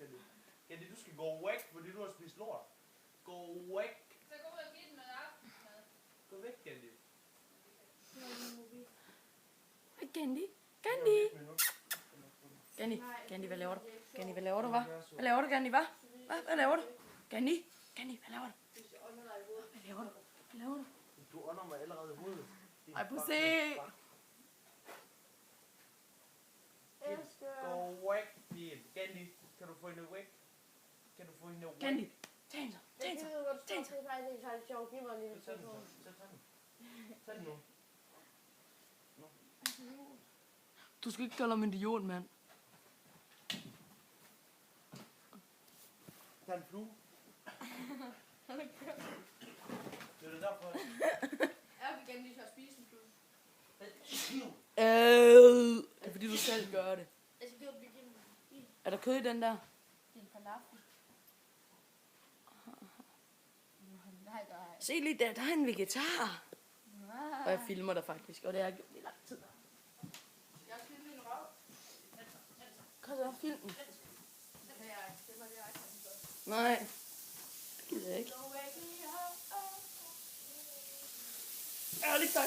Candy. Candy, du skal gå væk, fordi du har spist lort. Gå væk. Så gå ud og give den noget aftensmad. Gå væk, Candy. Candy. Candy, hvad laver du? Candy, hvad laver du, hva'? Hvad laver du, Candy, hva'? Hvad laver du? Candy, hvad laver du? Hvad laver du? Du ånder mig allerede i hovedet. Ej, prøv at se. Gå væk, din. Candy, kan du få hende væk? Kan du få hende væk? Candy, tag hende. Så tag den. Tag den nu. Du skal ikke kalde ham en idiot, mand. Tag en flue. Det er det derfor. Jeg vil gerne lige så spise en flue. Det er fordi, du selv gør det. Jeg skal blive begyndt. Er der kød i den der? Din falafel. Nej, der er... Se lige der er en vegetar. Og jeg filmer dig faktisk, og det har jeg gjort i lang tid. Jeg skal lige en røv. Kom så, film den. Det var det, jeg ikke. Nej, det gider jeg ikke. Ærligt, tak.